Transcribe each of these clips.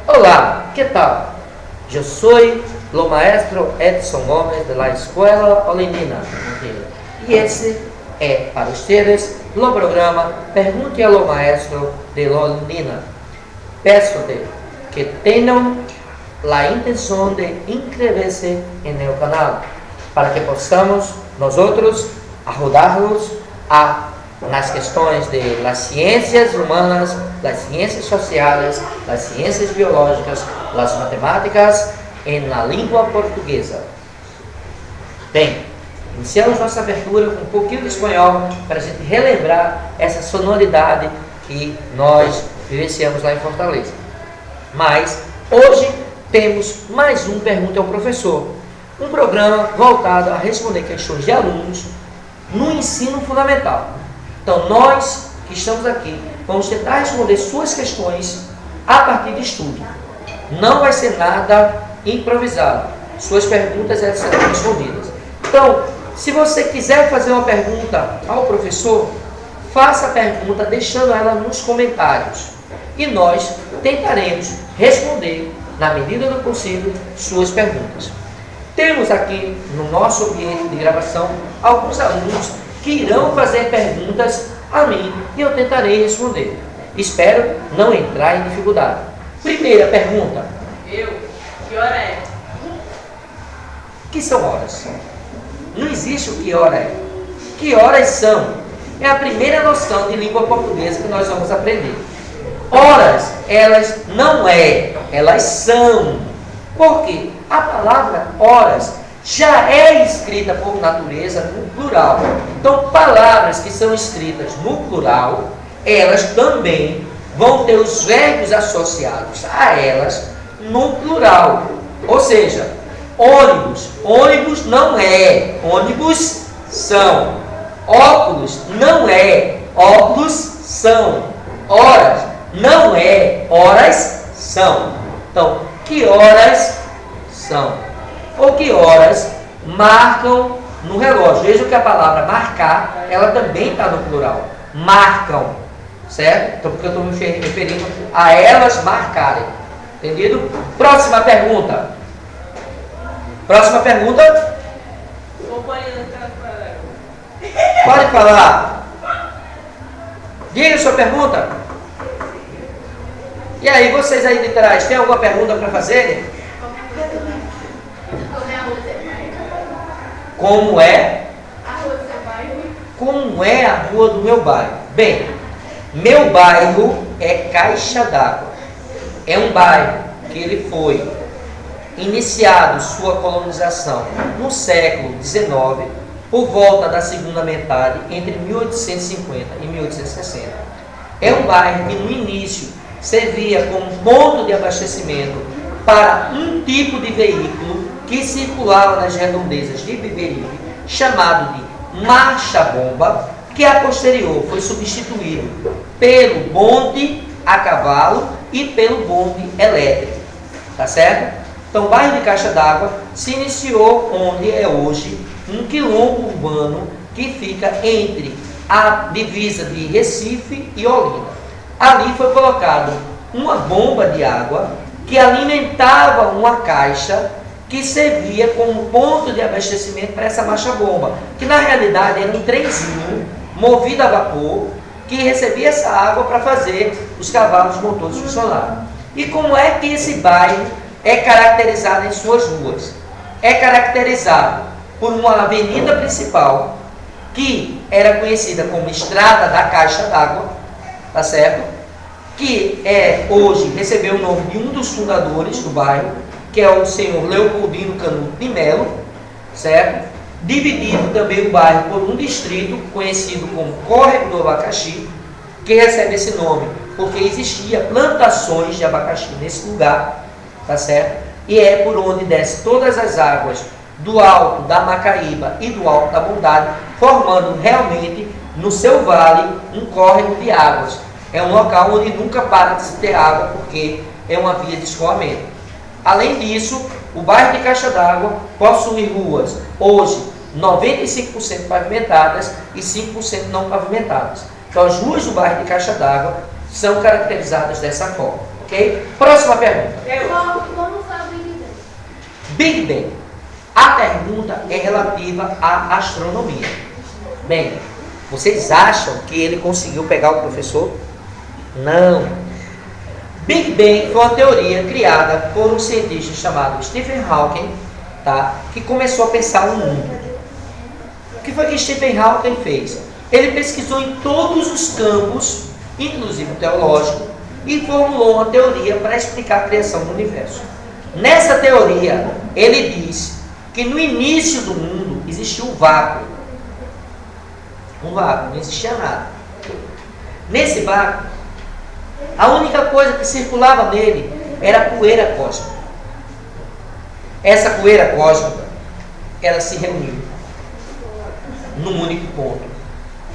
Olá, ¿qué tal? Yo soy lo maestro Edson Gómez de la Escuela Olenina y ese es para ustedes lo programa Pergunte a lo Maestro de la Olenina. Peço-te que tenham a intenção de inscrever-se no canal para que possamos nós outros ajudá-los nas questões de las ciências humanas, las ciências sociais, las ciências biológicas, las matemáticas na língua portuguesa. Bem, iniciamos nossa abertura com um pouquinho de espanhol para a gente relembrar essa sonoridade que nós vivenciamos lá em Fortaleza. Mas hoje temos mais um Pergunta ao Professor, um programa voltado a responder questões de alunos no ensino fundamental. Então nós que estamos aqui vamos tentar responder suas questões a partir de estudo. Não vai ser nada improvisado. Suas perguntas serão respondidas. Então, se você quiser fazer uma pergunta ao professor, faça a pergunta deixando ela nos comentários. E nós tentaremos responder, na medida do possível, suas perguntas. Temos aqui no nosso ambiente de gravação alguns alunos que irão fazer perguntas a mim e eu tentarei responder. Espero não entrar em dificuldade. Primeira pergunta. Que hora é? O que são horas? Não existe o que hora é. Que horas são? É a primeira noção de língua portuguesa que nós vamos aprender. Horas, elas não é, elas são. Por quê? A palavra horas já é escrita por natureza no plural. Então, palavras que são escritas no plural, elas também vão ter os verbos associados a elas no plural. Ou seja, ônibus, ônibus não é, ônibus são. Óculos não é, óculos são. Horas não é, horas são. Então, que horas são? Ou que horas marcam no relógio? Veja que a palavra marcar, ela também está no plural. Marcam, certo? Então, porque eu estou me referindo a elas marcarem. Entendido? Próxima pergunta. Próxima pergunta. Pode falar. Diga a sua pergunta. E aí, vocês aí de trás, tem alguma pergunta para fazer? Como é? Como é a rua do meu bairro? Bem, meu bairro é Caixa d'Água. É um bairro que ele foi iniciado sua colonização no século XIX, por volta da segunda metade, entre 1850 e 1860. É um bairro que no início servia como ponto de abastecimento para um tipo de veículo que circulava nas redondezas de Beberibe, chamado de marcha-bomba, que a posterior foi substituído pelo bonde a cavalo e pelo bonde elétrico. Tá certo? Então, o bairro de Caixa d'Água se iniciou onde é hoje um quilombo urbano que fica entre a divisa de Recife e Olinda. Ali foi colocado uma bomba de água que alimentava uma caixa que servia como ponto de abastecimento para essa marcha-bomba, que na realidade era um trenzinho movido a vapor que recebia essa água para fazer os cavalos motores funcionarem. E como é que esse bairro é caracterizado em suas ruas? É caracterizado por uma avenida principal que era conhecida como Estrada da Caixa d'Água, tá certo? Que hoje recebeu o nome de um dos fundadores do bairro, que é o senhor Leopoldino Canuto de Melo, certo? Dividido também o bairro por um distrito conhecido como Córrego do Abacaxi, que recebe esse nome porque existia plantações de abacaxi nesse lugar, tá certo? E é por onde desce todas as águas do Alto da Macaíba e do Alto da Bondade, formando realmente no seu vale um córrego de águas. É um local onde nunca para de se ter água, porque é uma via de escoamento. Além disso, o bairro de Caixa d'Água possui ruas, hoje, 95% pavimentadas e 5% não pavimentadas. Então, as ruas do bairro de Caixa d'Água são caracterizadas dessa forma. Ok? Próxima pergunta. Como sabe o Big Bang? Big Bang. A pergunta é relativa à astronomia. Bem, vocês acham que ele conseguiu pegar o professor? Não. Big Bang foi uma teoria criada por um cientista chamado Stephen Hawking, tá? Que começou a pensar no mundo. O que foi que Stephen Hawking fez? Ele pesquisou em todos os campos, inclusive o teológico, e formulou uma teoria para explicar a criação do universo. Nessa teoria, ele diz que no início do mundo existia um vácuo. Um vácuo, não existia nada. Nesse vácuo, a única coisa que circulava nele era a poeira cósmica. Essa poeira cósmica, ela se reuniu num único ponto.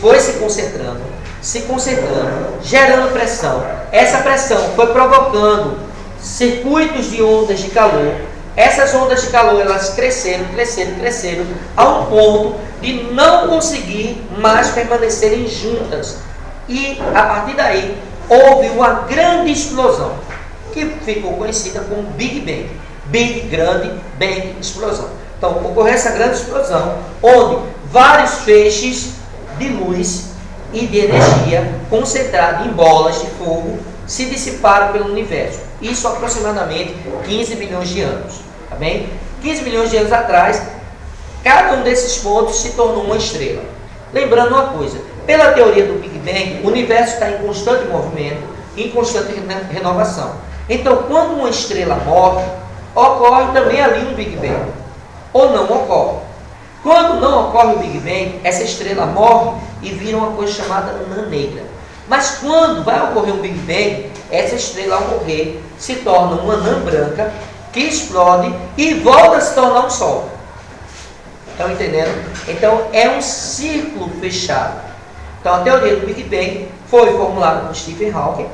Foi se concentrando, gerando pressão. Essa pressão foi provocando circuitos de ondas de calor. Essas ondas de calor, elas cresceram, a um ponto de não conseguir mais permanecerem juntas. E, a partir daí, houve uma grande explosão, que ficou conhecida como Big Bang. Big, grande, Bang, explosão. Então, ocorreu essa grande explosão, onde vários feixes de luz e de energia concentrados em bolas de fogo se dissiparam pelo universo. Isso aproximadamente 15 bilhões de anos. Tá bem? 15 bilhões de anos atrás, cada um desses pontos se tornou uma estrela. Lembrando uma coisa, pela teoria do Big Bang, o universo está em constante movimento, em constante renovação. Então, quando uma estrela morre, ocorre também ali um Big Bang. Ou não ocorre. Quando não ocorre o Big Bang, essa estrela morre e vira uma coisa chamada anã negra. Mas quando vai ocorrer um Big Bang, essa estrela, ao morrer, se torna uma anã branca, que explode e volta a se tornar um Sol. Estão entendendo? Então, é um círculo fechado. Então, a teoria do Big Bang foi formulada por Stephen Hawking,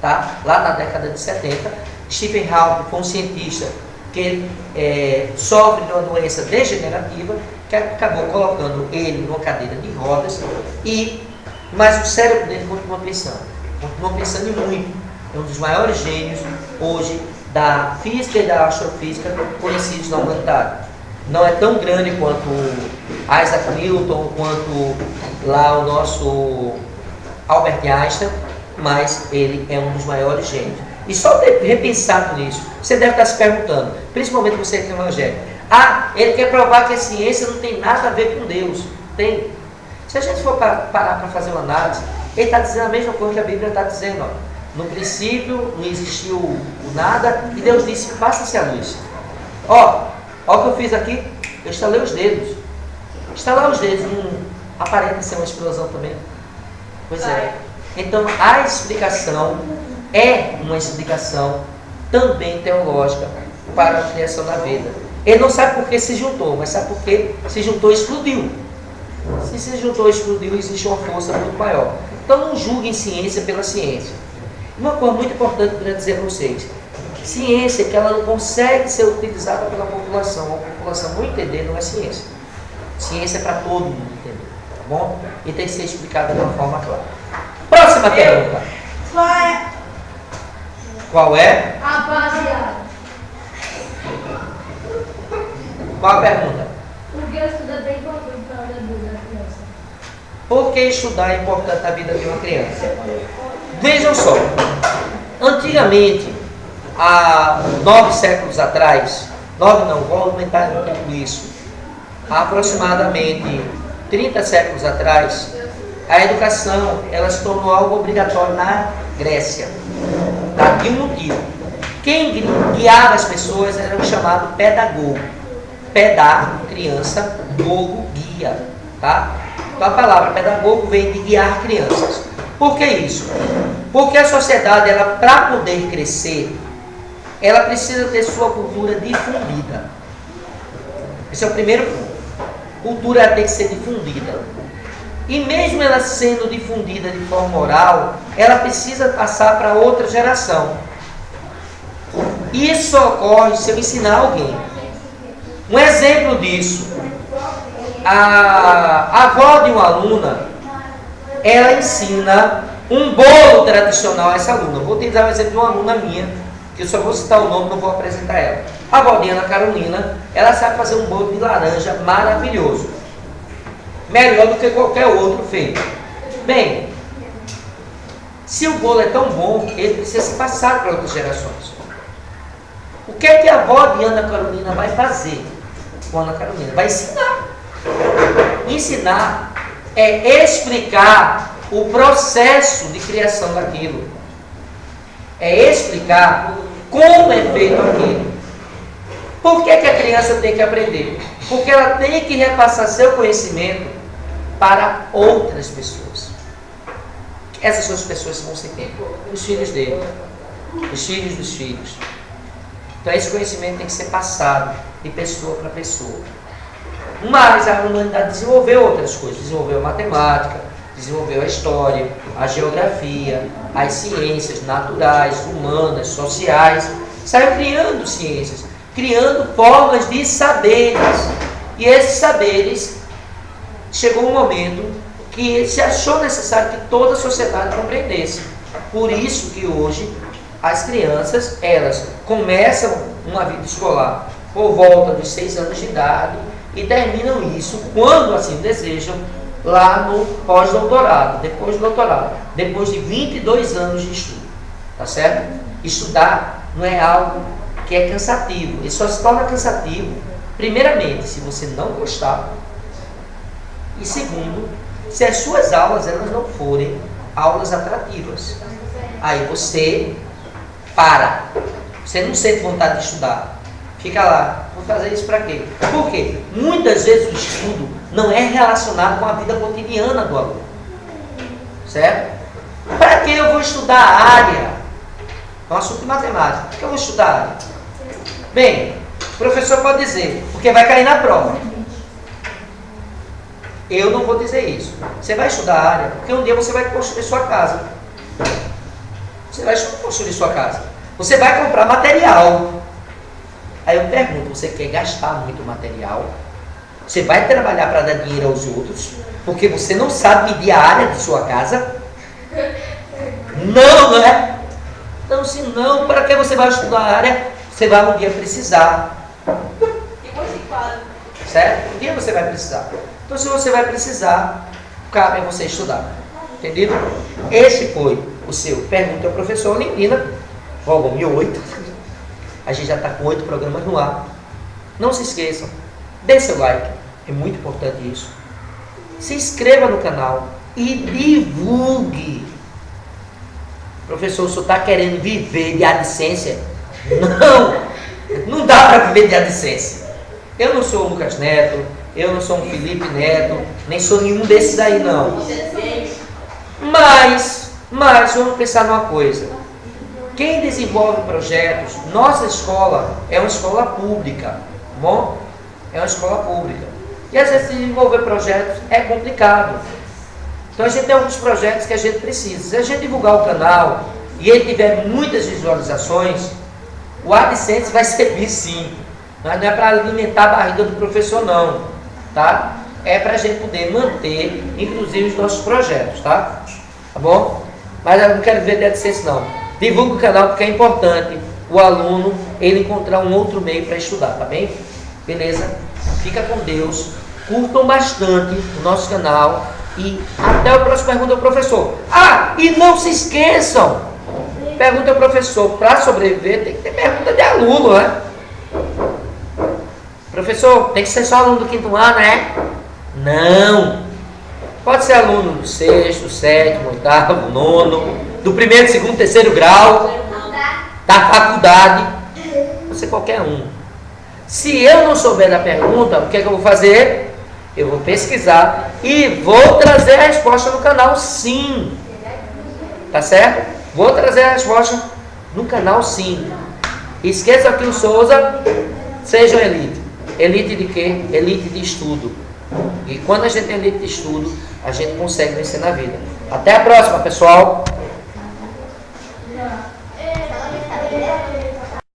tá? Lá na década de 70. Stephen Hawking foi um cientista que sofre de uma doença degenerativa, que acabou colocando ele numa cadeira de rodas, mas o cérebro dele continua pensando em muito. É um dos maiores gênios hoje da física e da astrofísica conhecidos na humanidade. Não é tão grande quanto Isaac Newton, quanto lá o nosso Albert Einstein, mas ele é um dos maiores gênios. E só ter repensado nisso, você deve estar se perguntando, principalmente você que é evangélico, ele quer provar que a ciência não tem nada a ver com Deus. Tem. Se a gente for parar para fazer uma análise, ele está dizendo a mesma coisa que a Bíblia está dizendo. Ó. No princípio não existiu o nada e Deus disse, faça-se a luz. Ó o que eu fiz aqui, eu estalei os dedos. Estalar os dedos não aparenta ser uma explosão também? Pois é. Então a explicação é uma explicação também teológica para a criação da vida. Ele não sabe por que se juntou, mas sabe por que se juntou e explodiu. Se se juntou e explodiu, existe uma força muito maior. Então não julguem ciência pela ciência. Uma coisa muito importante que eu queria dizer para vocês: ciência que ela não consegue ser utilizada pela população. A população não entender não é ciência. Ciência é para todo mundo entender, tá bom? E tem que ser explicada de uma forma clara. Próxima pergunta. Qual é? Rapaziada. Qual a pergunta? Por que estudar é importante para a vida da criança? Por que estudar é importante na vida de uma criança? Vejam só, antigamente, há 9 séculos atrás, 9 não, vou aumentar um pouco isso, há aproximadamente 30 séculos atrás, a educação ela se tornou algo obrigatório na Grécia. Tá? E um motivo. Quem guiava as pessoas era o chamado pedagogo. Pedar, criança, gogo, guia. Tá? Então a palavra pedagogo vem de guiar crianças. Por que isso? Porque a sociedade, ela, para poder crescer, ela precisa ter sua cultura difundida. Esse é o primeiro ponto. Cultura tem que ser difundida. E mesmo ela sendo difundida de forma oral, ela precisa passar para outra geração. E isso só ocorre se eu ensinar alguém. Um exemplo disso, a avó de uma aluna, ela ensina Um bolo tradicional a essa aluna. Vou utilizar o exemplo de uma aluna minha, que eu só vou citar o nome, não vou apresentar ela. A Valdinha Ana Carolina, ela sabe fazer um bolo de laranja maravilhoso. Melhor do que qualquer outro feito. Bem, se o bolo é tão bom, ele precisa ser passado para outras gerações. O que é que a avó de Ana Carolina vai fazer com Ana Carolina? Vai ensinar. Ensinar é explicar o processo de criação daquilo. É explicar como é feito aquilo. Por que que a criança tem que aprender? Porque ela tem que repassar seu conhecimento para outras pessoas. Essas são as pessoas que vão ser quem? Os filhos dele. Os filhos dos filhos. Então esse conhecimento tem que ser passado de pessoa para pessoa. Mas a humanidade desenvolveu outras coisas. Desenvolveu a matemática, desenvolveu a história, a geografia, as ciências naturais, humanas, sociais. Saiu criando ciências, criando formas de saberes. E esses saberes, chegou um momento que se achou necessário que toda a sociedade compreendesse. Por isso que hoje as crianças, elas começam uma vida escolar por volta dos 6 anos de idade e terminam isso, quando assim desejam, lá no pós-doutorado, depois do doutorado, depois de 22 anos de estudo. Tá certo? Estudar não é algo que é cansativo. Ele só se torna cansativo, primeiramente, se você não gostar, e segundo, se as suas aulas elas não forem aulas atrativas. Aí você para. Você não sente vontade de estudar. Fica lá. Vou fazer isso para quê? Por quê? Muitas vezes o estudo não é relacionado com a vida cotidiana do aluno. Certo? Para que eu vou estudar a área? É um assunto de matemática. Por que eu vou estudar a área? Bem, o professor pode dizer, porque vai cair na prova. Eu não vou dizer isso. Você vai estudar a área, porque um dia você vai construir sua casa. Você vai construir sua casa. Você vai comprar material. Aí eu pergunto, você quer gastar muito material? Você vai trabalhar para dar dinheiro aos outros? Porque você não sabe medir a área de sua casa? Não, não é? Então, se não, para que você vai estudar a área? Você vai um dia precisar. Certo? Um dia você vai precisar. Então, se você vai precisar, cabe a você estudar. Entendido? Esse foi o seu Pergunta ao Professor Olimpiana, volume 8. A gente já está com 8 programas no ar. Não se esqueçam, dê seu like, é muito importante isso. Se inscreva no canal e divulgue. Professor, o senhor está querendo viver de adicência? Não dá para viver de adicência. Eu não sou o Lucas Neto, eu não sou um Felipe Neto, nem sou nenhum desses aí não. Mas vamos pensar numa coisa. Quem desenvolve projetos, nossa escola é uma escola pública, tá bom? É uma escola pública. E às vezes desenvolver projetos é complicado. Então a gente tem alguns projetos que a gente precisa. Se a gente divulgar o canal e ele tiver muitas visualizações, o AdSense vai servir sim. Mas não é para alimentar a barriga do professor não, tá? É para a gente poder manter, inclusive, os nossos projetos, tá? Tá bom? Mas eu não quero ver de AdSense não. Divulga o canal porque é importante o aluno ele encontrar um outro meio para estudar, tá bem? Beleza? Fica com Deus. Curtam bastante o nosso canal e até o próximo Pergunta ao Professor. Ah, e não se esqueçam, Pergunta ao Professor, para sobreviver tem que ter pergunta de aluno, né? Professor, tem que ser só aluno do 5º ano, né? Não. Pode ser aluno do 6º, 7º, 8º, 9º, do 1º, 2º, 3º grau, da faculdade. Pode ser qualquer um. Se eu não souber da pergunta, o que é que eu vou fazer? Eu vou pesquisar e vou trazer a resposta no canal sim. Tá certo? Vou trazer a resposta no canal sim. Esqueça que o Souza seja elite. Elite de quê? Elite de estudo. E quando a gente tem elite de estudo, a gente consegue vencer na vida. Até a próxima, pessoal!